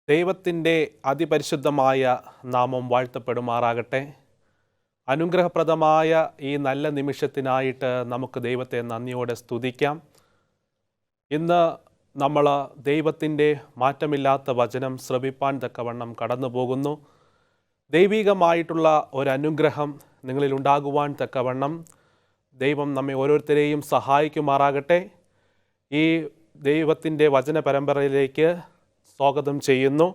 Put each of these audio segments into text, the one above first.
ദൈവത്തിൻ്റെ അതിപരിശുദ്ധമായ നാമം വാഴ്ത്തപ്പെടുമാറാകട്ടെ. അനുഗ്രഹപ്രദമായ ഈ നല്ല നിമിഷത്തിനായിട്ട് നമുക്ക് ദൈവത്തെ നന്ദിയോടെ സ്തുതിക്കാം. ഇന്ന് നമ്മൾ ദൈവത്തിൻ്റെ മാറ്റമില്ലാത്ത വചനം ശ്രവിപ്പാൻ തക്കവണ്ണം കടന്നു പോകുന്നു. ദൈവികമായിട്ടുള്ള ഒരനുഗ്രഹം നിങ്ങളിൽ ഉണ്ടാകുവാൻ തക്കവണ്ണം ദൈവം നമ്മെ ഓരോരുത്തരെയും സഹായിക്കുമാറാകട്ടെ. ഈ ദൈവത്തിൻ്റെ വചന പരമ്പരയിലേക്ക് സ്വാഗതം ചെയ്യുന്നു.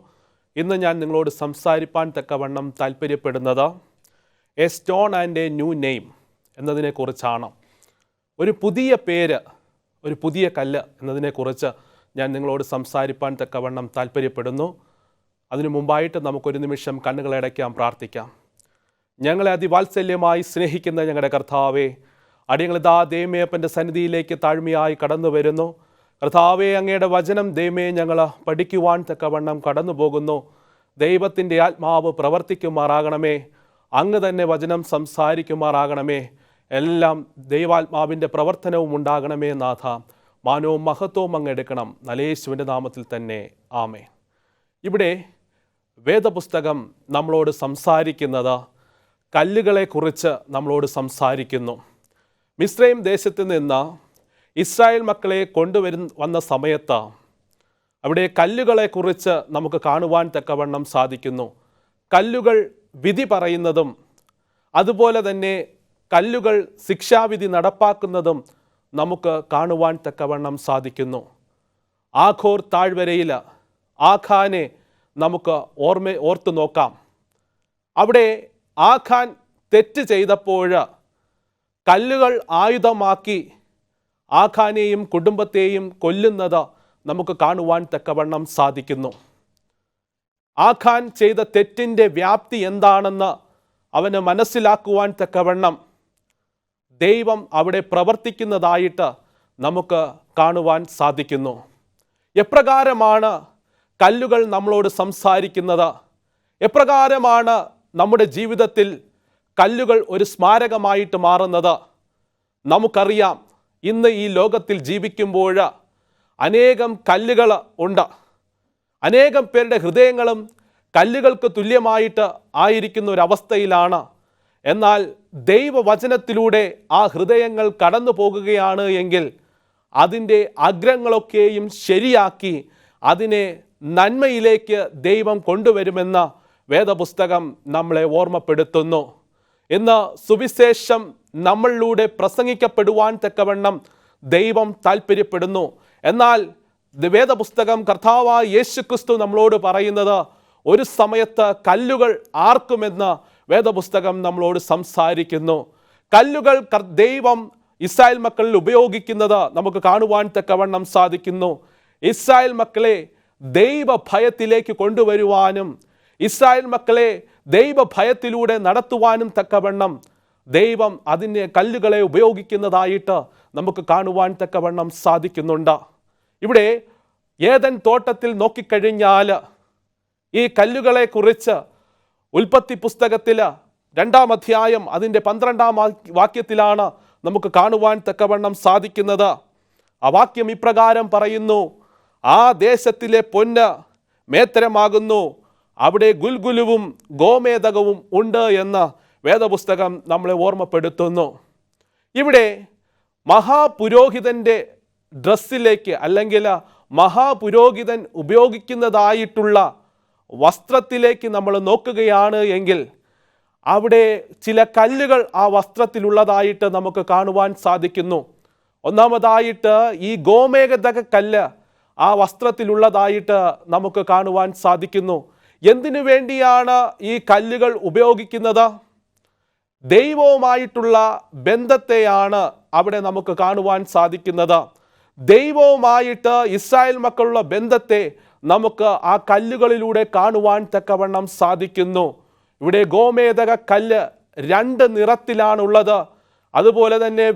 ഇന്ന് ഞാൻ നിങ്ങളോട് സംസാരിപ്പാൻ തക്കവണ്ണം താല്പര്യപ്പെടുന്നത് A stone and A new name എന്നതിനെക്കുറിച്ചാണ്. ഒരു പുതിയ പേര്, ഒരു പുതിയ കല്ല് എന്നതിനെക്കുറിച്ച് ഞാൻ നിങ്ങളോട് സംസാരിപ്പാൻ തക്കവണ്ണം താല്പര്യപ്പെടുന്നു. അതിനു മുമ്പായിട്ട് നമുക്കൊരു നിമിഷം കണ്ണുകളടയ്ക്കാം, പ്രാർത്ഥിക്കാം. ഞങ്ങളെ അതിവാത്സല്യമായി സ്നേഹിക്കുന്ന ഞങ്ങളുടെ കർത്താവേ, അടിയങ്ങളിതാ ദൈവമേപ്പൻ്റെ സന്നിധിയിലേക്ക് താഴ്മയായി കടന്നു വരുന്നു. കർത്താവേ, അങ്ങയുടെ വചനം ദൈവമേ ഞങ്ങൾ പഠിക്കുവാൻ തക്കവണ്ണം കടന്നു പോകുന്നു. ദൈവത്തിൻ്റെ ആത്മാവ് പ്രവർത്തിക്കുമാറാകണമേ. അങ്ങ് തന്നെ വചനം സംസാരിക്കുമാറാകണമേ. എല്ലാം ദൈവാത്മാവിൻ്റെ പ്രവർത്തനവും ഉണ്ടാകണമേ നാഥ. മാനവും മഹത്വവും അങ്ങ് എടുക്കണം. യേശുവിൻ്റെ നാമത്തിൽ തന്നെ ആമേൻ. ഇവിടെ വേദപുസ്തകം നമ്മളോട് സംസാരിക്കുന്നത് കല്ലുകളെക്കുറിച്ച് നമ്മളോട് സംസാരിക്കുന്നു. മിസ്രൈം ദേശത്ത് നിന്ന് ഇസ്രായേൽ മക്കളെ വന്ന സമയത്ത് അവിടെ കല്ലുകളെക്കുറിച്ച് നമുക്ക് കാണുവാൻ തക്കവണ്ണം സാധിക്കുന്നു. കല്ലുകൾ വിധി പറയുന്നതും അതുപോലെ തന്നെ കല്ലുകൾ ശിക്ഷാവിധി നടപ്പാക്കുന്നതും നമുക്ക് കാണുവാൻ തക്കവണ്ണം സാധിക്കുന്നു. ആഖോർ താഴ്വരയിൽ ആഖാനെ നമുക്ക് ഓർത്തു നോക്കാം. അവിടെ ആഖാൻ തെറ്റ് ചെയ്തപ്പോൾ കല്ലുകൾ ആയുധമാക്കി ആഖാനെയും കുടുംബത്തെയും കൊല്ലുന്നത് നമുക്ക് കാണുവാൻ തക്കവണ്ണം സാധിക്കുന്നു. ആഖാൻ ചെയ്ത തെറ്റിൻ്റെ വ്യാപ്തി എന്താണെന്ന് അവന് മനസ്സിലാക്കുവാൻ തക്കവണ്ണം ദൈവം അവിടെ പ്രവർത്തിക്കുന്നതായിട്ട് നമുക്ക് കാണുവാൻ സാധിക്കുന്നു. എപ്രകാരമാണ് കല്ലുകൾ നമ്മളോട് സംസാരിക്കുന്നത്? എപ്രകാരമാണ് നമ്മുടെ ജീവിതത്തിൽ കല്ലുകൾ ഒരു സ്മാരകമായിട്ട് മാറുന്നത്? നമുക്കറിയാം, ഇന്ന് ഈ ലോകത്തിൽ ജീവിക്കുമ്പോൾ അനേകം കല്ലുകൾ ഉണ്ട്. അനേകം പേരുടെ ഹൃദയങ്ങളും കല്ലുകൾക്ക് തുല്യമായിട്ട് ആയിരിക്കുന്ന ഒരവസ്ഥയിലാണ്. എന്നാൽ ദൈവവചനത്തിലൂടെ ആ ഹൃദയങ്ങൾ കടന്നു പോകുകയാണ് എങ്കിൽ അതിൻ്റെ അഗ്രങ്ങളൊക്കെയും ശരിയാക്കി അതിനെ നന്മയിലേക്ക് ദൈവം കൊണ്ടുവരുമെന്ന് വേദപുസ്തകം നമ്മളെ ഓർമ്മപ്പെടുത്തുന്നു. ഇന്ന് സുവിശേഷം നമ്മളിലൂടെ പ്രസംഗിക്കപ്പെടുവാൻ തക്കവണ്ണം ദൈവം താല്പര്യപ്പെടുന്നു. എന്നാൽ വേദപുസ്തകം കർത്താവായ യേശുക്രിസ്തു നമ്മളോട് പറയുന്നത് ഒരു സമയത്ത് കല്ലുകൾ ആർക്കുമെന്ന് വേദപുസ്തകം നമ്മളോട് സംസാരിക്കുന്നു. കല്ലുകൾ ദൈവം ഇസ്രായേൽ മക്കളിൽ ഉപയോഗിക്കുന്നത് നമുക്ക് കാണുവാൻ തക്കവണ്ണം സാധിക്കുന്നു. ഇസ്രായേൽ മക്കളെ ദൈവഭയത്തിലേക്ക് കൊണ്ടുവരുവാനും ഇസ്രായേൽ മക്കളെ ദൈവഭയത്തിലൂടെ നടത്തുവാനും തക്കവണ്ണം ദൈവം അതിനെ കല്ലുകളെ ഉപയോഗിക്കുന്നതായിട്ട് നമുക്ക് കാണുവാൻ തക്കവണ്ണം സാധിക്കുന്നുണ്ട്. ഇവിടെ ഏദൻ തോട്ടത്തിൽ നോക്കിക്കഴിഞ്ഞാൽ ഈ കല്ലുകളെ കുറിച്ച് ഉൽപ്പത്തി പുസ്തകത്തിൽ 2-ാം അധ്യായം അതിൻ്റെ 12-ാം വാക്യത്തിലാണ് നമുക്ക് കാണുവാൻ തക്കവണ്ണം സാധിക്കുന്നത്. ആ വാക്യം ഇപ്രകാരം പറയുന്നു: ആ ദേശത്തിലെ പൊന്ന് മേത്തരമാകുന്നു, അവിടെ ഗുൽഗുലുവും ഗോമേതകവും ഉണ്ട് എന്ന് വേദപുസ്തകം നമ്മളെ ഓർമ്മപ്പെടുത്തുന്നു. ഇവിടെ മഹാപുരോഹിതൻ്റെ ഡ്രസ്സിലേക്ക് അല്ലെങ്കിൽ മഹാപുരോഹിതൻ ഉപയോഗിക്കുന്നതായിട്ടുള്ള വസ്ത്രത്തിലേക്ക് നമ്മൾ നോക്കുകയാണ് എങ്കിൽ അവിടെ ചില കല്ലുകൾ ആ വസ്ത്രത്തിലുള്ളതായിട്ട് നമുക്ക് കാണുവാൻ സാധിക്കുന്നു. ഒന്നാമതായിട്ട് ഈ ഗോമേതക കല്ല് ആ വസ്ത്രത്തിലുള്ളതായിട്ട് നമുക്ക് കാണുവാൻ സാധിക്കുന്നു. എന്തിനു വേണ്ടിയാണ് ഈ കല്ലുകൾ ഉപയോഗിക്കുന്നത്? ദൈവവുമായിട്ടുള്ള ബന്ധത്തെയാണ് അവിടെ നമുക്ക് കാണുവാൻ സാധിക്കുന്നത്. ദൈവവുമായിട്ട് ഇസ്രായേൽ മക്കളുള്ള ബന്ധത്തെ നമുക്ക് ആ കല്ലുകളിലൂടെ കാണുവാൻ തക്കവണ്ണം സാധിക്കുന്നു. ഇവിടെ ഗോമേതക കല്ല് 2 നിറത്തിലാണുള്ളത്. അതുപോലെ തന്നെ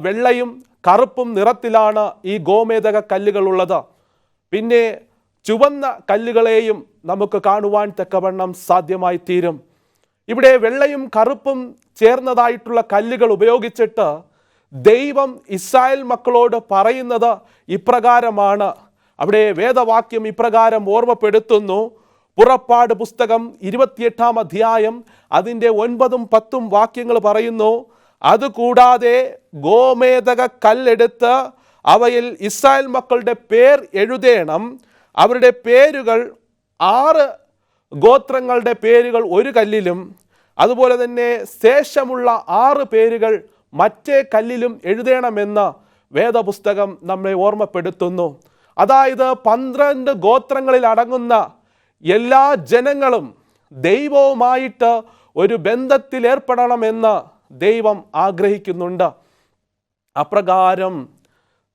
വെള്ളയും കറുപ്പും നിറത്തിലാണ് ഈ ഗോമേതക കല്ലുകളുള്ളത്. പിന്നെ ചുവന്ന കല്ലുകളെയും നമുക്ക് കാണുവാൻ തക്കവണ്ണം സാധ്യമായി തീരും. ഇവിടെ വെള്ളയും കറുപ്പും ചേർന്നതായിട്ടുള്ള കല്ലുകൾ ഉപയോഗിച്ചിട്ട് ദൈവം ഇസ്രായേൽ മക്കളോട് പറയുന്നത് ഇപ്രകാരമാണ്. അവിടെ വേദവാക്യം ഇപ്രകാരം ഓർമ്മപ്പെടുത്തുന്നു: പുറപ്പാട് പുസ്തകം 28 അധ്യായം അതിൻ്റെ 9, 10 വാക്യങ്ങൾ പറയുന്നു, അതുകൂടാതെ ഗോമേതക കല്ലെടുത്ത് അവയിൽ ഇസ്രായേൽ മക്കളുടെ പേർ എഴുതേണം. അവരുടെ പേരുകൾ 6 ഗോത്രങ്ങളുടെ പേരുകൾ ഒരു കല്ലിലും അതുപോലെ തന്നെ ശേഷമുള്ള 6 പേരുകൾ മറ്റേ കല്ലിലും എഴുതണമെന്ന് വേദപുസ്തകം നമ്മെ ഓർമ്മപ്പെടുത്തുന്നു. അതായത് 12 ഗോത്രങ്ങളിൽ അടങ്ങുന്ന എല്ലാ ജനങ്ങളും ദൈവവുമായിട്ട് ഒരു ബന്ധത്തിലേർപ്പെടണമെന്ന് ദൈവം ആഗ്രഹിക്കുന്നുണ്ട്. അപ്രകാരം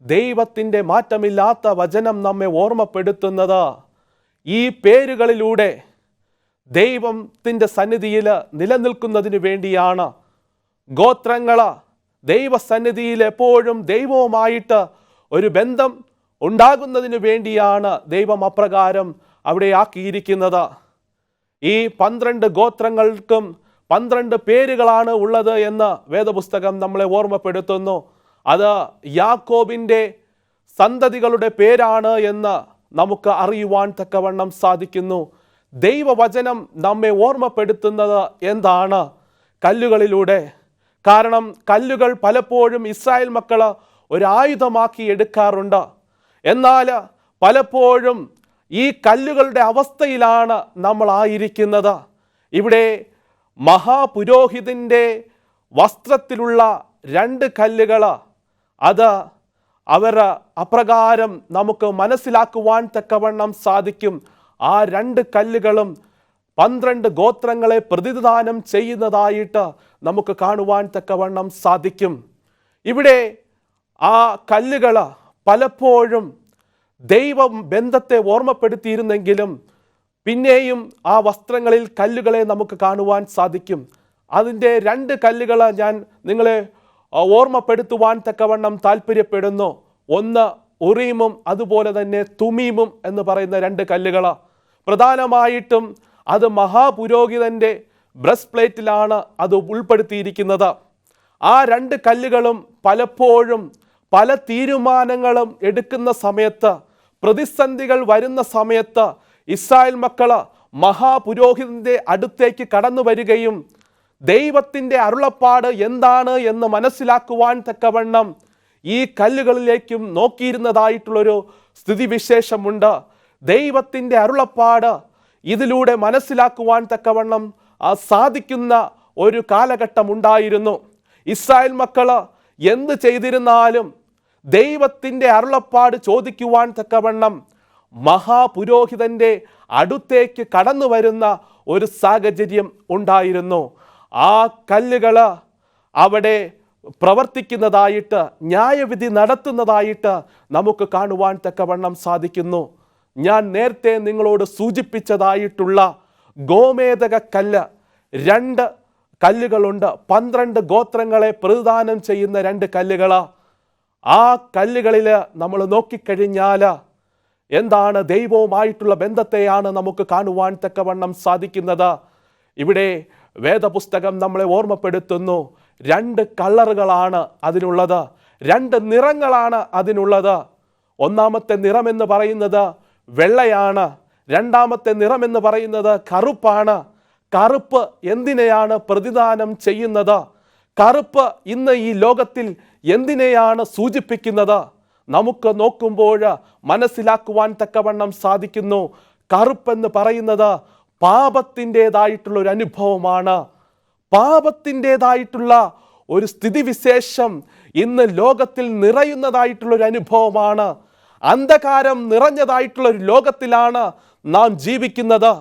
ദൈവത്തിൻ്റെ മാറ്റമില്ലാത്ത വചനം നമ്മെ ഓർമ്മപ്പെടുത്തുന്നത് ഈ പേരുകളിലൂടെ ദൈവത്തിൻ്റെ സന്നിധിയിൽ നിലനിൽക്കുന്നതിന് വേണ്ടിയാണ്. ഗോത്രങ്ങൾ ദൈവസന്നിധിയിൽ എപ്പോഴും ദൈവവുമായിട്ട് ഒരു ബന്ധം ഉണ്ടാകുന്നതിന് വേണ്ടിയാണ് ദൈവം അപ്രകാരം അവിടെ ആക്കിയിരിക്കുന്നത്. ഈ 12 ഗോത്രങ്ങൾക്കും 12 പേരുകളാണ് ഉള്ളത് എന്ന് വേദപുസ്തകം നമ്മളെ ഓർമ്മപ്പെടുത്തുന്നു. അത് യാക്കോബിൻ്റെ സന്തതികളുടെ പേരാണ് എന്ന് നമുക്ക് അറിയുവാൻ തക്കവണ്ണം സാധിക്കുന്നു. ദൈവവചനം നമ്മെ ഓർമ്മപ്പെടുത്തുന്നത് എന്താണ്? കല്ലുകളിലൂടെ. കാരണം കല്ലുകൾ പലപ്പോഴും ഇസ്രായേൽ മക്കൾ ഒരു ആയുധമാക്കി എടുക്കാറുണ്ട്. എന്നാൽ പലപ്പോഴും ഈ കല്ലുകളുടെ അവസ്ഥയിലാണ് നമ്മൾ ആയിരിക്കുന്നത്. ഇവിടെ മഹാപുരോഹിതൻ്റെ വസ്ത്രത്തിലുള്ള 2 കല്ലുകൾ, അത് അവർ അപ്രകാരം നമുക്ക് മനസ്സിലാക്കുവാൻ തക്കവണ്ണം സാധിക്കും. ആ 2 കല്ലുകളും 12 ഗോത്രങ്ങളെ പ്രതിനിധാനം ചെയ്യുന്നതായിട്ട് നമുക്ക് കാണുവാൻ തക്കവണ്ണം സാധിക്കും. ഇവിടെ ആ കല്ലുകൾ പലപ്പോഴും ദൈവം ബന്ധത്തെ ഓർമ്മപ്പെടുത്തിയിരുന്നെങ്കിലും പിന്നെയും ആ വസ്ത്രങ്ങളിൽ കല്ലുകളെ നമുക്ക് കാണുവാൻ സാധിക്കും. അതിൻ്റെ 2 കല്ലുകൾ ഞാൻ നിങ്ങളെ ഓർമ്മപ്പെടുത്തുവാൻ തക്കവണ്ണം താല്പര്യപ്പെടുന്നു. ഒന്ന് ഉറീമും അതുപോലെ തന്നെ തുമീമും എന്ന് പറയുന്ന 2 കല്ലുകൾ. പ്രധാനമായിട്ടും അത് മഹാപുരോഹിതൻ്റെ ബ്രസ്റ്റ് പ്ലേറ്റിലാണ് അത് ഉൾപ്പെടുത്തിയിരിക്കുന്നത്. ആ 2 കല്ലുകളും പലപ്പോഴും പല തീരുമാനങ്ങളും എടുക്കുന്ന സമയത്ത്, പ്രതിസന്ധികൾ വരുന്ന സമയത്ത് ഇസ്രായേൽ മക്കൾ മഹാപുരോഹിതൻ്റെ അടുത്തേക്ക് കടന്നു വരികയും ദൈവത്തിൻ്റെ അരുളപ്പാട് എന്താണ് എന്ന് മനസ്സിലാക്കുവാൻ തക്കവണ്ണം ഈ കല്ലുകളിലേക്കും നോക്കിയിരുന്നതായിട്ടുള്ളൊരു സ്ഥിതിവിശേഷമുണ്ട്. ദൈവത്തിൻ്റെ അരുളപ്പാട് ഇതിലൂടെ മനസ്സിലാക്കുവാൻ തക്കവണ്ണം സാധിക്കുന്ന ഒരു കാലഘട്ടമുണ്ടായിരുന്നു. ഇസ്രായേൽ മക്കൾ എന്ത് ചെയ്തിരുന്നാലും ദൈവത്തിൻ്റെ അരുളപ്പാട് ചോദിക്കുവാൻ തക്കവണ്ണം മഹാപുരോഹിതൻ്റെ അടുത്തേക്ക് കടന്നു വരുന്ന ഒരു സാഹചര്യം ഉണ്ടായിരുന്നു. ആ കല്ലുകൾ അവിടെ പ്രവർത്തിക്കുന്നതായിട്ട്, ന്യായവിധി നടത്തുന്നതായിട്ട് നമുക്ക് കാണുവാൻ തക്കവണ്ണം സാധിക്കുന്നു. ഞാൻ നേരത്തെ നിങ്ങളോട് സൂചിപ്പിച്ചതായിട്ടുള്ള ഗോമേതക കല്ല്, 2 കല്ലുകളുണ്ട്. 12 ഗോത്രങ്ങളെ പ്രതിദാനം ചെയ്യുന്ന 2 കല്ലുകൾ. ആ കല്ലുകളിൽ നമ്മൾ നോക്കിക്കഴിഞ്ഞാൽ എന്താണ്? ദൈവവുമായിട്ടുള്ള ബന്ധത്തെയാണ് നമുക്ക് കാണുവാൻ തക്കവണ്ണം സാധിക്കുന്നത്. ഇവിടെ വേദപുസ്തകം നമ്മളെ ഓർമ്മപ്പെടുത്തുന്നു, 2 കളറുകളാണ് അതിനുള്ളത്, 2 നിറങ്ങളാണ് അതിനുള്ളത്. ഒന്നാമത്തെ നിറമെന്ന് പറയുന്നത് വെള്ളയാണ്, രണ്ടാമത്തെ നിറമെന്ന് പറയുന്നത് കറുപ്പാണ്. കറുപ്പ് എന്തിനെയാണ് പ്രതിദാനം ചെയ്യുന്നത്? കറുപ്പ് ഇന്ന് ഈ ലോകത്തിൽ എന്തിനെയാണ് സൂചിപ്പിക്കുന്നത്? നമുക്ക് നോക്കുമ്പോൾ മനസ്സിലാക്കുവാൻ തക്കവണ്ണം സാധിക്കുന്നു. കറുപ്പെന്ന് പറയുന്നത് പാപത്തിൻ്റെതായിട്ടുള്ള ഒരു അനുഭവമാണ്. പാപത്തിൻ്റെതായിട്ടുള്ള ഒരു സ്ഥിതിവിശേഷം ഇന്ന് ലോകത്തിൽ നിറയുന്നതായിട്ടുള്ളൊരു അനുഭവമാണ്. അന്ധകാരം നിറഞ്ഞതായിട്ടുള്ള ഒരു ലോകത്തിലാണ് നാം ജീവിക്കുന്നത്.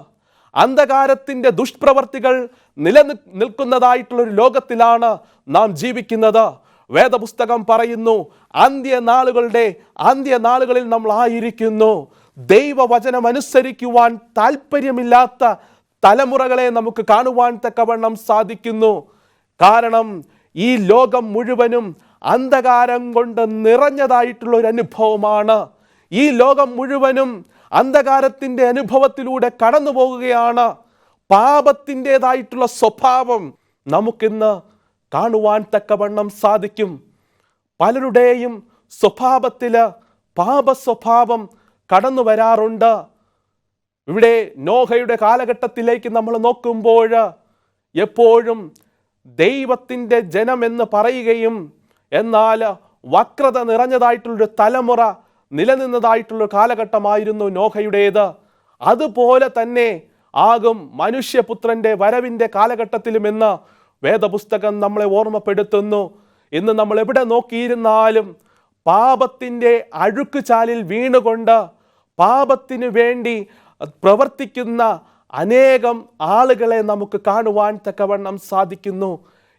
അന്ധകാരത്തിൻ്റെ ദുഷ്പ്രവർത്തികൾ നിലനിൽക്കുന്നതായിട്ടുള്ളൊരു ലോകത്തിലാണ് നാം ജീവിക്കുന്നത്. വേദപുസ്തകം പറയുന്നു, അന്ത്യനാളുകളിൽ നമ്മൾ ആയിരിക്കുന്നു. ദൈവവചനം അനുസരിക്കുവാൻ താല്പര്യമില്ലാത്ത തലമുറകളെ നമുക്ക് കാണുവാൻ തക്കവണ്ണം സാധിക്കുന്നു. കാരണം ഈ ലോകം മുഴുവനും അന്ധകാരം കൊണ്ട് നിറഞ്ഞതായിട്ടുള്ള ഒരു അനുഭവമാണ്. ഈ ലോകം മുഴുവനും അന്ധകാരത്തിൻ്റെ അനുഭവത്തിലൂടെ കടന്നു പോകുകയാണ്. പാപത്തിൻ്റെതായിട്ടുള്ള സ്വഭാവം നമുക്കിന്ന് കാണുവാൻ തക്കവണ്ണം സാധിക്കും. പലരുടെയും സ്വഭാവത്തിൽ പാപസ്വഭാവം കടന്നു വരാറുണ്ട്. ഇവിടെ നോഹയുടെ കാലഘട്ടത്തിലേക്ക് നമ്മൾ നോക്കുമ്പോൾ എപ്പോഴും ദൈവത്തിൻ്റെ ജനമെന്ന് പറയുകയും എന്നാൽ വക്രത നിറഞ്ഞതായിട്ടുള്ളൊരു തലമുറ നിലനിന്നതായിട്ടുള്ളൊരു കാലഘട്ടമായിരുന്നു നോഹയുടേത്. അതുപോലെ തന്നെ ആകും മനുഷ്യപുത്രൻ്റെ വരവിൻ്റെ കാലഘട്ടത്തിലുമെന്ന് വേദപുസ്തകം നമ്മളെ ഓർമ്മപ്പെടുത്തുന്നു. ഇന്ന് നമ്മൾ എവിടെ നോക്കിയിരുന്നാലും പാപത്തിൻ്റെ അഴുക്കുചാലിൽ വീണുകൊണ്ട് പാപത്തിനു വേണ്ടി പ്രവർത്തിക്കുന്ന അനേകം ആളുകളെ നമുക്ക് കാണുവാൻ തക്കവണ്ണം സാധിക്കുന്നു.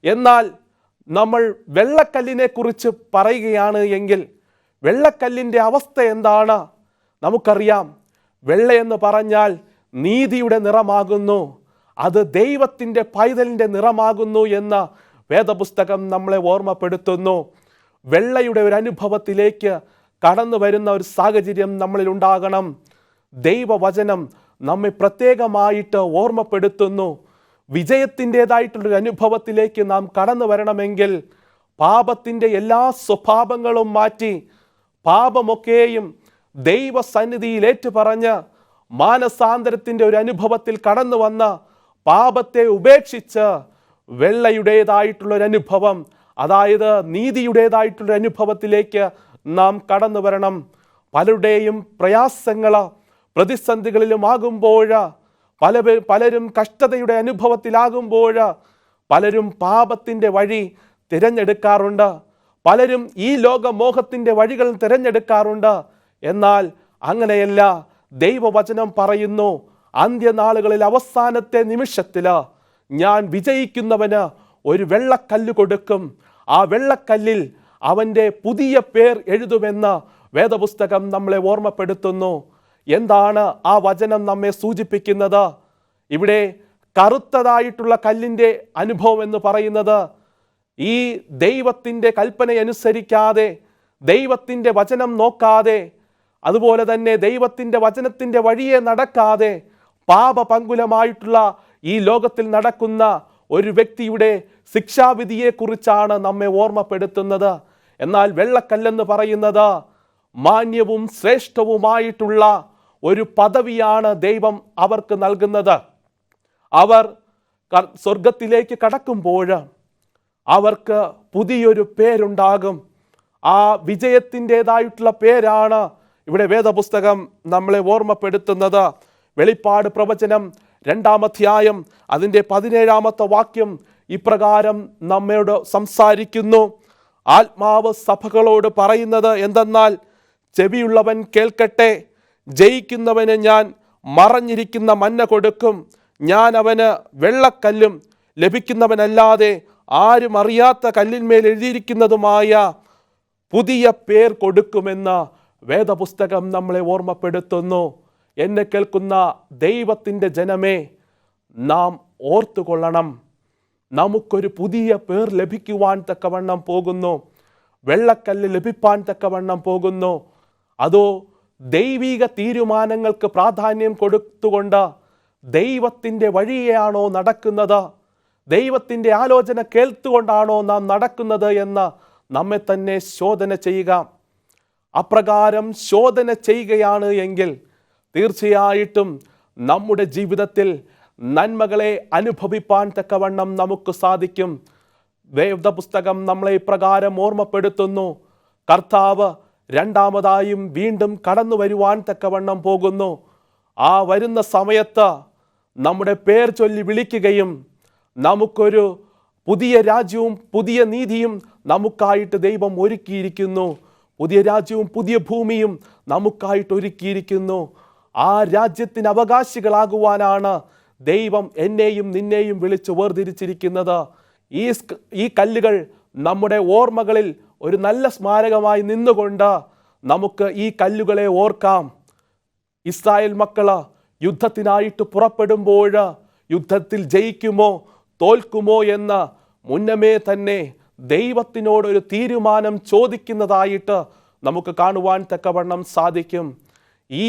എന്നാൽ നമ്മൾ വെള്ളക്കല്ലിനെ കുറിച്ച് പറയുകയാണ് എങ്കിൽ വെള്ളക്കല്ലിൻ്റെ അവസ്ഥ എന്താണ്? നമുക്കറിയാം, വെള്ളയെന്ന് പറഞ്ഞാൽ നീതിയുടെ നിറമാകുന്നു, അത് ദൈവത്തിൻ്റെ പൈതലിൻ്റെ നിറമാകുന്നു എന്ന് വേദപുസ്തകം നമ്മളെ ഓർമ്മപ്പെടുത്തുന്നു. വെള്ളയുടെ ഒരു അനുഭവത്തിലേക്ക് കടന്നു വരുന്ന ഒരു സാഹചര്യം നമ്മളിൽ ഉണ്ടാകണം. ദൈവവചനം നമ്മെ പ്രത്യേകമായിട്ട് ഓർമ്മപ്പെടുത്തുന്നു. വിജയത്തിൻ്റെതായിട്ടുള്ളൊരു അനുഭവത്തിലേക്ക് നാം കടന്നു വരണമെങ്കിൽ പാപത്തിൻ്റെ എല്ലാ സ്വഭാവങ്ങളും മാറ്റി പാപമൊക്കെയും ദൈവസന്നിധിയിൽ ഏറ്റുപറഞ്ഞ് മാനസാന്തരത്തിൻ്റെ ഒരു അനുഭവത്തിൽ കടന്നു വന്ന് പാപത്തെ ഉപേക്ഷിച്ച് വെള്ളയുടേതായിട്ടുള്ളൊരു അനുഭവം, അതായത് നീതിയുടേതായിട്ടുള്ളൊരു അനുഭവത്തിലേക്ക് നാം കടന്നു വരണം. പലരുടെയും പ്രയാസങ്ങൾ പ്രതിസന്ധികളിലുമാകുമ്പോൾ, പലരും കഷ്ടതയുടെ അനുഭവത്തിലാകുമ്പോൾ പലരും പാപത്തിൻ്റെ വഴി തിരഞ്ഞെടുക്കാറുണ്ട്. പലരും ഈ ലോകമോഹത്തിൻ്റെ വഴികൾ തിരഞ്ഞെടുക്കാറുണ്ട്. എന്നാൽ അങ്ങനെയല്ല. ദൈവവചനം പറയുന്നു, അന്ത്യനാളുകളിൽ അവസാനത്തെ നിമിഷത്തിൽ ഞാൻ വിജയിക്കുന്നവന് ഒരു വെള്ളക്കല്ല് കൊടുക്കും, ആ വെള്ളക്കല്ലിൽ അവൻ്റെ പുതിയ പേർ എഴുതുമെന്ന് വേദപുസ്തകം നമ്മളെ ഓർമ്മപ്പെടുത്തുന്നു. എന്താണ് ആ വചനം നമ്മെ സൂചിപ്പിക്കുന്നത്? ഇവിടെ കറുത്തതായിട്ടുള്ള കല്ലിൻ്റെ അനുഭവം എന്ന് പറയുന്നത് ഈ ദൈവത്തിൻ്റെ കൽപ്പനയനുസരിക്കാതെ, ദൈവത്തിൻ്റെ വചനം നോക്കാതെ, അതുപോലെ തന്നെ ദൈവത്തിൻ്റെ വചനത്തിൻ്റെ വഴിയെ നടക്കാതെ പാപപങ്കുലമായിട്ടുള്ള ഈ ലോകത്തിൽ നടക്കുന്ന ഒരു വ്യക്തിയുടെ ശിക്ഷാവിധിയെക്കുറിച്ചാണ് നമ്മെ ഓർമ്മപ്പെടുത്തുന്നത്. എന്നാൽ വെള്ളക്കല്ലെന്ന് പറയുന്നത് മാന്യവും ശ്രേഷ്ഠവുമായിട്ടുള്ള ഒരു പദവിയാണ് ദൈവം അവർക്ക് നൽകുന്നത്. അവർ സ്വർഗത്തിലേക്ക് കടക്കുമ്പോൾ അവർക്ക് പുതിയൊരു പേരുണ്ടാകും. ആ വിജയത്തിൻ്റെതായിട്ടുള്ള പേരാണ് ഇവിടെ വേദപുസ്തകം നമ്മളെ ഓർമ്മപ്പെടുത്തുന്നത്. വെളിപ്പാട് പ്രവചനം 2-ാം അധ്യായം അതിൻ്റെ 17-ാമത്തെ വാക്യം ഇപ്രകാരം നമ്മോട് സംസാരിക്കുന്നു. ആത്മാവ് സഭകളോട് പറയുന്നത് എന്തെന്നാൽ, ചെവിയുള്ളവൻ കേൾക്കട്ടെ. ജയിക്കുന്നവന് ഞാൻ മറഞ്ഞിരിക്കുന്ന മന്ന കൊടുക്കും, ഞാൻ അവന് വെള്ളക്കല്ലും ലഭിക്കുന്നവനല്ലാതെ ആരും അറിയാത്ത കല്ലിന്മേൽ എഴുതിയിരിക്കുന്നതുമായ പുതിയ പേർ കൊടുക്കുമെന്ന് വേദപുസ്തകം നമ്മളെ ഓർമ്മപ്പെടുത്തുന്നു. എന്നെ കേൾക്കുന്ന ദൈവത്തിൻ്റെ ജനമേ, നാം ഓർത്തുകൊള്ളണം, നമുക്കൊരു പുതിയ പേർ ലഭിക്കുവാൻ തക്കവണ്ണം പോകുന്നു. വെള്ളക്കല്ല് ലഭിപ്പാൻ തക്കവണ്ണം പോകുന്നു. അതോ ദൈവിക തീരുമാനങ്ങൾക്ക് പ്രാധാന്യം കൊടുത്തുകൊണ്ട് ദൈവത്തിൻ്റെ വഴിയെയാണോ നടക്കുന്നത്? ദൈവത്തിൻ്റെ ആലോചന കേൾത്തുകൊണ്ടാണോ നാം നടക്കുന്നത് എന്ന് നമ്മെ തന്നെ ശോധന ചെയ്യുക. അപ്രകാരം ശോധന ചെയ്യുകയാണ് എങ്കിൽ തീർച്ചയായിട്ടും നമ്മുടെ ജീവിതത്തിൽ നന്മകളെ അനുഭവിപ്പാൻ തക്കവണ്ണം നമുക്ക് സാധിക്കും. വേദപുസ്തകം നമ്മളെ ഇപ്രകാരം ഓർമ്മപ്പെടുത്തുന്നു, കർത്താവ് രണ്ടാമതായും വീണ്ടും കടന്നു വരുവാൻ തക്കവണ്ണം പോകുന്നു. ആ വരുന്ന സമയത്ത് നമ്മുടെ പേർ ചൊല്ലി വിളിക്കുകയും നമുക്കൊരു പുതിയ രാജ്യവും പുതിയ നീതിയും നമുക്കായിട്ട് ദൈവം ഒരുക്കിയിരിക്കുന്നു. പുതിയ രാജ്യവും പുതിയ ഭൂമിയും നമുക്കായിട്ട് ഒരുക്കിയിരിക്കുന്നു. ആ രാജ്യത്തിന് അവകാശികളാകുവാനാണ് ദൈവം എന്നെയും നിന്നെയും വിളിച്ച് വേർതിരിച്ചിരിക്കുന്നത്. ഈ കല്ലുകൾ നമ്മുടെ ഓർമ്മകളിൽ ഒരു നല്ല സ്മാരകമായി നിന്നുകൊണ്ട് നമുക്ക് ഈ കല്ലുകളെ ഓർക്കാം. ഇസ്രായേൽ മക്കൾ യുദ്ധത്തിനായിട്ട് പുറപ്പെടുമ്പോൾ യുദ്ധത്തിൽ ജയിക്കുമോ തോൽക്കുമോ എന്ന് മുന്നമേ തന്നെ ദൈവത്തിനോടൊരു തീരുമാനം ചോദിക്കുന്നതായിട്ട് നമുക്ക് കാണുവാൻ തക്കവണ്ണം സാധിക്കും. ഈ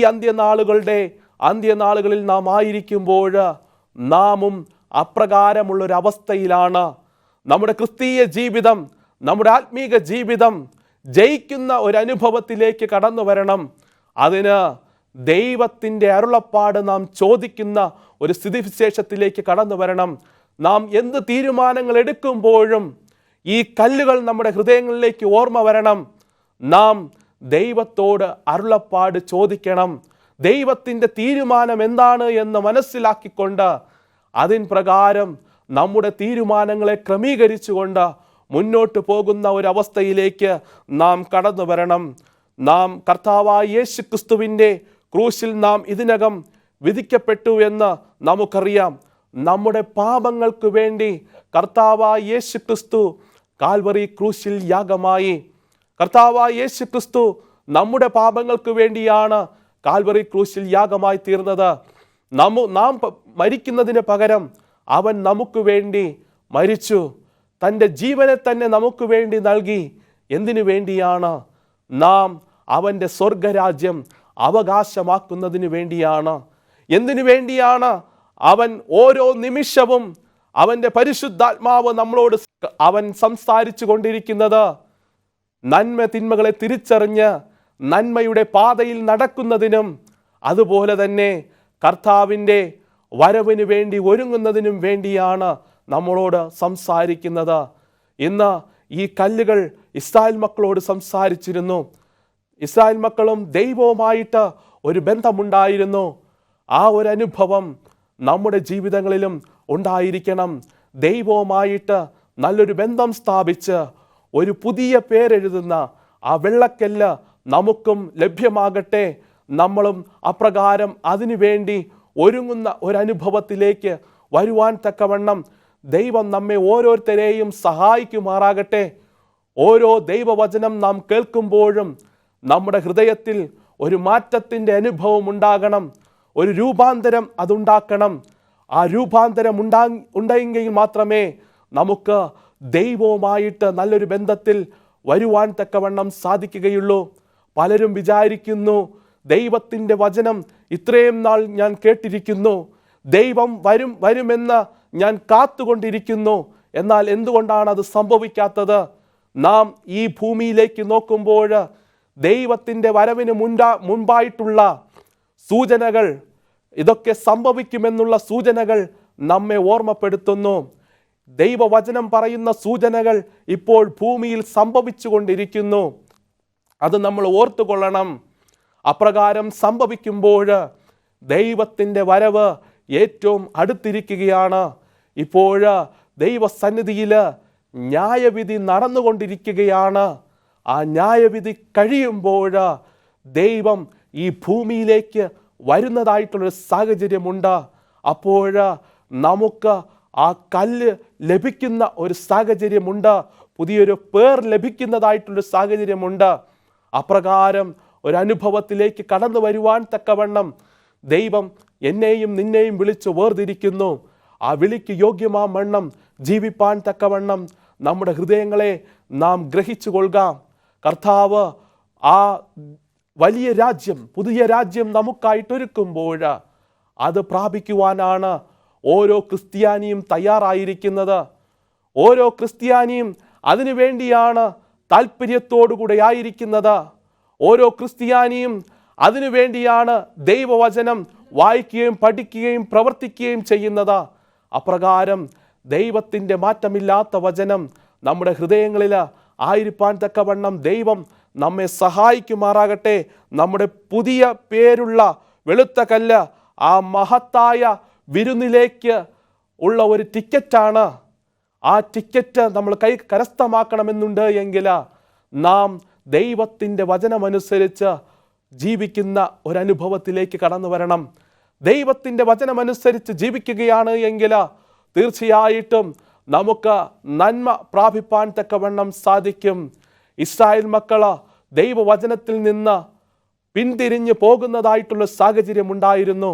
അന്ത്യനാളുകളിൽ നാം ആയിരിക്കുമ്പോൾ നാമും അപ്രകാരമുള്ളൊരവസ്ഥയിലാണ്. നമ്മുടെ ക്രിസ്തീയ ജീവിതം, നമ്മുടെ ആത്മീക ജീവിതം ജയിക്കുന്ന ഒരനുഭവത്തിലേക്ക് കടന്നു വരണം. അതിന് ദൈവത്തിൻ്റെ അരുളപ്പാട് നാം ചോദിക്കുന്ന ഒരു സ്ഥിതിവിശേഷത്തിലേക്ക് കടന്നു വരണം. നാം എന്ത് തീരുമാനങ്ങൾ എടുക്കുമ്പോഴും ഈ കല്ലുകൾ നമ്മുടെ ഹൃദയങ്ങളിലേക്ക് ഓർമ്മ വരണം. നാം ദൈവത്തോട് അരുളപ്പാട് ചോദിക്കണം. ദൈവത്തിൻ്റെ തീരുമാനം എന്താണ് എന്ന് മനസ്സിലാക്കിക്കൊണ്ട് അതിൻ പ്രകാരം നമ്മുടെ തീരുമാനങ്ങളെ ക്രമീകരിച്ചുകൊണ്ട് മുന്നോട്ട് പോകുന്ന ഒരവസ്ഥയിലേക്ക് നാം കടന്നു വരണം. നാം കർത്താവായ യേശു ക്രിസ്തുവിൻ്റെ ക്രൂശിൽ നാം ഇതിനകം വിധിക്കപ്പെട്ടു എന്ന് നമുക്കറിയാം. നമ്മുടെ പാപങ്ങൾക്ക് വേണ്ടി കർത്താവായ യേശു ക്രിസ്തു കാൽവറി ക്രൂശിൽ യാഗമായി. കർത്താവായ യേശു ക്രിസ്തു നമ്മുടെ പാപങ്ങൾക്ക് വേണ്ടിയാണ് കാൽവറി ക്രൂശിൽ യാഗമായി തീർന്നത്. നാം മരിക്കുന്നതിന് പകരം അവൻ നമുക്ക് വേണ്ടി മരിച്ചു. തൻ്റെ ജീവനെ തന്നെ നമുക്ക് വേണ്ടി നൽകി. എന്തിനു വേണ്ടിയാണ്? നാം അവൻ്റെ സ്വർഗരാജ്യം അവകാശമാക്കുന്നതിന് വേണ്ടിയാണ്. എന്തിനു വേണ്ടിയാണ്? അവൻ ഓരോ നിമിഷവും അവൻ്റെ പരിശുദ്ധാത്മാവ് നമ്മളോട് അവൻ സംസാരിച്ചു കൊണ്ടിരിക്കുന്നത് നന്മ തിന്മകളെ തിരിച്ചറിഞ്ഞ് നന്മയുടെ പാതയിൽ നടക്കുന്നതിനും അതുപോലെ തന്നെ കർത്താവിൻ്റെ വരവിന് വേണ്ടി ഒരുങ്ങുന്നതിനും വേണ്ടിയാണ് നമ്മളോട് സംസാരിക്കുന്നത്. ഇന്ന് ഈ കല്ലുകൾ ഇസ്രായേൽ മക്കളോട് സംസാരിച്ചിരുന്നു. ഇസ്രായേൽ മക്കളും ദൈവവുമായിട്ട് ഒരു ബന്ധമുണ്ടായിരുന്നു. ആ ഒരു അനുഭവം നമ്മുടെ ജീവിതങ്ങളിലും ഉണ്ടായിരിക്കണം. ദൈവവുമായിട്ട് നല്ലൊരു ബന്ധം സ്ഥാപിച്ച് ഒരു പുതിയ പേരെഴുതുന്ന ആ വെള്ളക്കല്ല് നമുക്കും ലഭ്യമാകട്ടെ. നമ്മളും അപ്രകാരം അതിനു വേണ്ടി ഒരുങ്ങുന്ന ഒരനുഭവത്തിലേക്ക് വരുവാൻ തക്കവണ്ണം ദൈവം നമ്മെ ഓരോരുത്തരെയും സഹായിക്കുമാറാകട്ടെ. ഓരോ ദൈവവചനം നാം കേൾക്കുമ്പോഴും നമ്മുടെ ഹൃദയത്തിൽ ഒരു മാറ്റത്തിൻ്റെ അനുഭവം ഉണ്ടാകണം. ഒരു രൂപാന്തരം അതുണ്ടാക്കണം. ആ രൂപാന്തരം ഉണ്ടായെങ്കിൽ മാത്രമേ നമുക്ക് ദൈവവുമായിട്ട് നല്ലൊരു ബന്ധത്തിൽ വരുവാൻ തക്കവണ്ണം സാധിക്കുകയുള്ളൂ. പലരും വിചാരിക്കുന്നു, ദൈവത്തിൻ്റെ വചനം ഇത്രയും നാൾ ഞാൻ കേട്ടിരിക്കുന്നു, ദൈവം വരുമെന്ന് ഞാൻ കാത്തുകൊണ്ടിരിക്കുന്നു. എന്നാൽ എന്തുകൊണ്ടാണ് അത് സംഭവിക്കാത്തത്? നാം ഈ ഭൂമിയിലേക്ക് നോക്കുമ്പോൾ ദൈവത്തിൻ്റെ വരവിന് മുൻപായിട്ടുള്ള സൂചനകൾ, ഇതൊക്കെ സംഭവിക്കുമെന്നുള്ള സൂചനകൾ നമ്മെ ഓർമ്മപ്പെടുത്തുന്നു. ദൈവവചനം പറയുന്ന സൂചനകൾ ഇപ്പോൾ ഭൂമിയിൽ സംഭവിച്ചു കൊണ്ടിരിക്കുന്നു. അത് നമ്മൾ ഓർത്തുകൊള്ളണം. അപ്രകാരം സംഭവിക്കുമ്പോൾ ദൈവത്തിൻ്റെ വരവ് ഏറ്റവും അടുത്തിരിക്കുകയാണ്. ഇപ്പോൾ ദൈവസന്നിധിയിൽ ന്യായവിധി നടന്നുകൊണ്ടിരിക്കുകയാണ്. ആ ന്യായവിധി കഴിയുമ്പോൾ ദൈവം ഈ ഭൂമിയിലേക്ക് വരുന്നതായിട്ടുള്ളൊരു സാഹചര്യമുണ്ട്. അപ്പോൾ നമുക്ക് ആ കല്ല് ലഭിക്കുന്ന ഒരു സാഹചര്യമുണ്ട്. പുതിയൊരു പേർ ലഭിക്കുന്നതായിട്ടുള്ളൊരു സാഹചര്യമുണ്ട്. അപ്രകാരം ഒരനുഭവത്തിലേക്ക് കടന്നു വരുവാൻ തക്കവണ്ണം ദൈവം എന്നെയും നിന്നെയും വിളിച്ച് വേർതിരിക്കുന്നു. ആ വിളിക്ക് യോഗ്യമാം വണ്ണം ജീവിപ്പാൻ തക്കവണ്ണം നമ്മുടെ ഹൃദയങ്ങളെ നാം ഗ്രഹിച്ചു കൊള്ളുക. കർത്താവ് ആ വലിയ രാജ്യം, പുതിയ രാജ്യം നമുക്കായിട്ടൊരുക്കുമ്പോൾ അത് പ്രാപിക്കുവാനാണ് ഓരോ ക്രിസ്ത്യാനിയും തയ്യാറായിരിക്കുന്നത്. ഓരോ ക്രിസ്ത്യാനിയും അതിനു വേണ്ടിയാണ് താല്പര്യത്തോടുകൂടെ ആയിരിക്കുന്നത്. ഓരോ ക്രിസ്ത്യാനിയും അതിനു വേണ്ടിയാണ് ദൈവവചനം വായിക്കുകയും പഠിക്കുകയും പ്രവർത്തിക്കുകയും ചെയ്യുന്നത്. അപ്രകാരം ദൈവത്തിൻ്റെ മാറ്റമില്ലാത്ത വചനം നമ്മുടെ ഹൃദയങ്ങളിൽ ആയിരിക്കാൻ തക്കവണ്ണം ദൈവം നമ്മെ സഹായിക്കുമാറാകട്ടെ. നമ്മുടെ പുതിയ പേരുള്ള വെളുത്ത കല്ല് ആ മഹത്തായ വിരുന്നിലേക്ക് ഉള്ള ഒരു ടിക്കറ്റാണ്. ആ ടിക്കറ്റ് നമ്മൾ കരസ്ഥമാക്കണമെന്നുണ്ട് എങ്കിൽ നാം ദൈവത്തിൻ്റെ വചനമനുസരിച്ച് ജീവിക്കുന്ന ഒരനുഭവത്തിലേക്ക് കടന്നു വരണം. ദൈവത്തിൻ്റെ വചനമനുസരിച്ച് ജീവിക്കുകയാണ് എങ്കിൽ തീർച്ചയായിട്ടും നമുക്ക് നന്മ പ്രാപിപ്പാൻ തക്കവണ്ണം സാധിക്കും. ഇസ്രായേൽ മക്കൾ ദൈവവചനത്തിൽ നിന്ന് പിന്തിരിഞ്ഞു പോകുന്നതായിട്ടുള്ള സാഹചര്യം ഉണ്ടായിരുന്നു.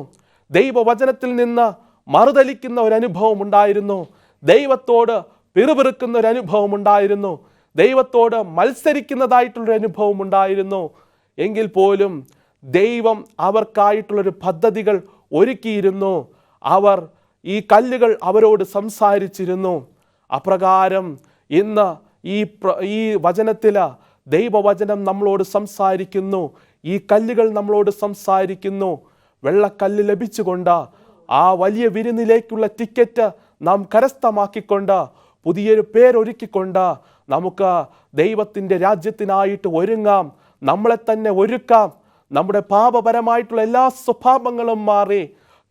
ദൈവവചനത്തിൽ നിന്ന് മറുതലിക്കുന്ന ഒരനുഭവം ഉണ്ടായിരുന്നു. ദൈവത്തോട് പിറുപിറുക്കുന്ന ഒരനുഭവം ഉണ്ടായിരുന്നു. ദൈവത്തോട് മത്സരിക്കുന്നതായിട്ടുള്ളൊരു അനുഭവം ഉണ്ടായിരുന്നു. എങ്കിൽ പോലും ദൈവം അവർക്കായിട്ടുള്ളൊരു പദ്ധതികൾ ഒരുക്കിയിരുന്നു. അവർ ഈ കല്ലുകൾ അവരോട് സംസാരിച്ചിരുന്നു. അപ്രകാരം ഇന്ന് ഈ വചനത്തിൽ ദൈവവചനം നമ്മളോട് സംസാരിക്കുന്നു. ഈ കല്ലുകൾ നമ്മളോട് സംസാരിക്കുന്നു. വെള്ളക്കല്ല് ലഭിച്ചുകൊണ്ട് ആ വലിയ വിരുന്നിലേക്കുള്ള ടിക്കറ്റ് നാം കരസ്ഥമാക്കിക്കൊണ്ട് പുതിയൊരു പേരൊരുക്കിക്കൊണ്ട് നമുക്ക് ദൈവത്തിൻ്റെ രാജ്യത്തിനായിട്ട് ഒരുങ്ങാം. നമ്മളെ തന്നെ ഒരുക്കാം. നമ്മുടെ പാപപരമായിട്ടുള്ള എല്ലാ സ്വഭാവങ്ങളും മാറി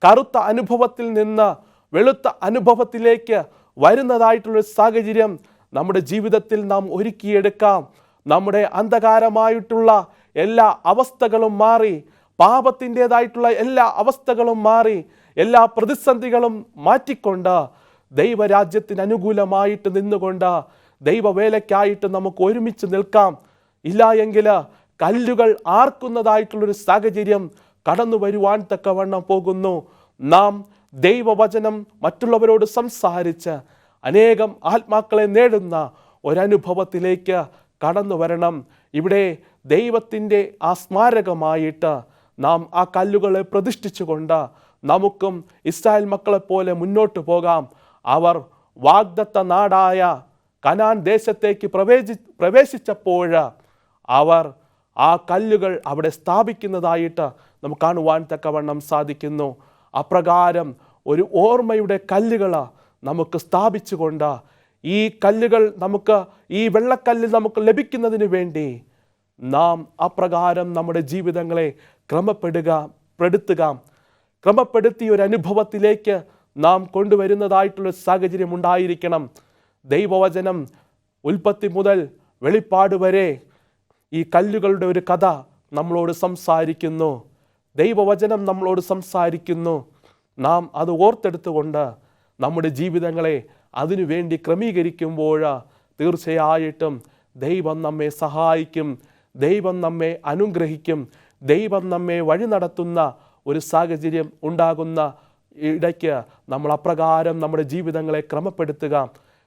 കറുത്ത അനുഭവത്തിൽ നിന്ന് വെളുത്ത അനുഭവത്തിലേക്ക് വരുന്നതായിട്ടുള്ളൊരു സാഹചര്യം നമ്മുടെ ജീവിതത്തിൽ നാം ഒരുക്കിയെടുക്കാം. നമ്മുടെ അന്ധകാരമായിട്ടുള്ള എല്ലാ അവസ്ഥകളും മാറി, പാപത്തിൻ്റെതായിട്ടുള്ള എല്ലാ അവസ്ഥകളും മാറി, എല്ലാ പ്രതിസന്ധികളും മാറ്റിക്കൊണ്ട് ദൈവരാജ്യത്തിന് അനുകൂലമായിട്ട് നിന്നുകൊണ്ട് ദൈവവേലയ്ക്കായിട്ട് നമുക്ക് ഒരുമിച്ച് നിൽക്കാം. ഇല്ല എങ്കിൽ കല്ലുകൾ ആർക്കുന്നതായിട്ടുള്ളൊരു സാഹചര്യം കടന്നു വരുവാൻ തക്കവണ്ണം പോകുന്നു. നാം ദൈവവചനം മറ്റുള്ളവരോട് സംസാരിച്ച് അനേകം ആത്മാക്കളെ നേടുന്ന ഒരനുഭവത്തിലേക്ക് കടന്നു വരണം. ഇവിടെ ദൈവത്തിൻ്റെ ആ സ്മാരകമായിട്ട് നാം ആ കല്ലുകളെ പ്രതിഷ്ഠിച്ചുകൊണ്ട് നമുക്കും ഇസ്രായേൽ മക്കളെപ്പോലെ മുന്നോട്ട് പോകാം. അവർ വാഗ്ദത്ത നാടായ കനാൻ ദേശത്തേക്ക് പ്രവേശിച്ചപ്പോൾ അവർ ആ കല്ലുകൾ അവിടെ സ്ഥാപിക്കുന്നതായിട്ട് നമുക്ക് കാണുവാൻ തക്കവണ്ണം സാധിക്കുന്നു. അപ്രകാരം ഒരു ഓർമ്മയുടെ കല്ലുകൾ നമുക്ക് സ്ഥാപിച്ചുകൊണ്ട് ഈ കല്ലുകൾ നമുക്ക്, ഈ വെള്ളക്കല്ല് നമുക്ക് ലഭിക്കുന്നതിന് വേണ്ടി നാം അപ്രകാരം നമ്മുടെ ജീവിതങ്ങളെ ക്രമപ്പെടുത്തിയ ഒരു അനുഭവത്തിലേക്ക് നാം കൊണ്ടുവരുന്നതായിട്ടുള്ള സാഹചര്യം ഉണ്ടായിരിക്കണം. ദൈവവചനം ഉൽപ്പത്തി മുതൽ വെളിപ്പാട് വരെ ഈ കല്ലുകളുടെ ഒരു കഥ നമ്മളോട് സംസാരിക്കുന്നു. ദൈവവചനം നമ്മളോട് സംസാരിക്കുന്നു. നാം അത് ഓർത്തെടുത്തുകൊണ്ട് നമ്മുടെ ജീവിതങ്ങളെ അതിനുവേണ്ടി ക്രമീകരിക്കുമ്പോൾ തീർച്ചയായിട്ടും ദൈവം നമ്മെ സഹായിക്കും. ദൈവം നമ്മെ അനുഗ്രഹിക്കും. ദൈവം നമ്മെ വഴി നടത്തുന്ന ഒരു സാഹചര്യം ഉണ്ടാകുന്ന ഇടയ്ക്ക് നമ്മൾ അപ്രകാരം നമ്മുടെ ജീവിതങ്ങളെ ക്രമപ്പെടുത്തുക.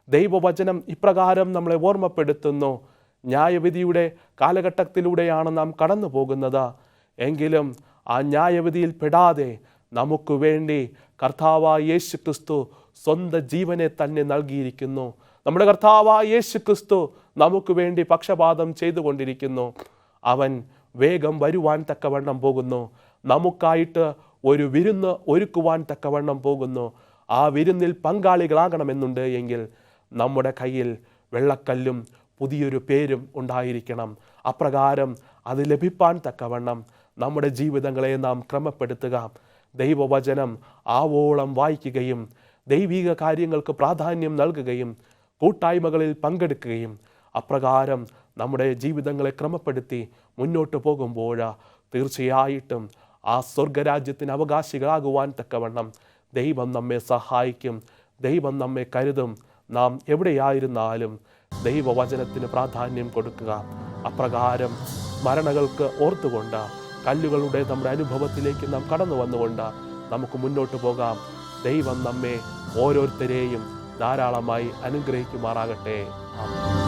ദൈവവചനം ഇപ്രകാരം നമ്മളെ ഓർമ്മപ്പെടുത്തുന്നു. ന്യായവിധിയുടെ കാലഘട്ടത്തിലൂടെയാണ് നാം കടന്നു പോകുന്നത്. എങ്കിലും ആ ന്യായവിധിയിൽ പെടാതെ നമുക്ക് വേണ്ടി കർത്താവായ യേശു ക്രിസ്തു സ്വന്തം ജീവനെ തന്നെ നൽകിയിരിക്കുന്നു. നമ്മുടെ കർത്താവായ യേശു ക്രിസ്തു നമുക്ക് വേണ്ടി പക്ഷപാതം ചെയ്തുകൊണ്ടിരിക്കുന്നു. അവൻ വേഗം വരുവാൻ തക്കവണ്ണം പോകുന്നു. നമുക്കായിട്ട് ഒരു വിരുന്ന് ഒരുക്കുവാൻ തക്കവണ്ണം പോകുന്നു. ആ വിരുന്നിൽ പങ്കാളികളാകണമെന്നുണ്ട് എങ്കിൽ നമ്മുടെ കയ്യിൽ വെള്ളക്കല്ലും പുതിയൊരു പേരും ഉണ്ടായിരിക്കണം. അപ്രകാരം അത് ലഭിപ്പാൻ തക്കവണ്ണം നമ്മുടെ ജീവിതങ്ങളെ നാം ക്രമപ്പെടുത്തുക. ദൈവവചനം ആവോളം വായിക്കുകയും ദൈവിക കാര്യങ്ങൾക്ക് പ്രാധാന്യം നൽകുകയും കൂട്ടായ്മകളിൽ പങ്കെടുക്കുകയും അപ്രകാരം നമ്മുടെ ജീവിതങ്ങളെ ക്രമപ്പെടുത്തി മുന്നോട്ട് പോകുമ്പോൾ തീർച്ചയായിട്ടും ആ സ്വർഗരാജ്യത്തിന് അവകാശികളാകുവാൻ തക്കവണ്ണം ദൈവം നമ്മെ സഹായിക്കും. ദൈവം നമ്മെ കരുതും. നാം എവിടെയായിരുന്നാലും ദൈവവചനത്തിന് പ്രാധാന്യം കൊടുക്കുക. അപ്രകാരം സ്മരണകൾക്ക് ഓർത്തുകൊണ്ട് കല്ലുകളുടെ നമ്മുടെ അനുഭവത്തിലേക്ക് നാം കടന്നു വന്നുകൊണ്ട് നമുക്ക് മുന്നോട്ട് പോകാം. ദൈവം നമ്മെ ഓരോരുത്തരെയും ധാരാളമായി അനുഗ്രഹിക്കുമാറാകട്ടെ. ആമേൻ.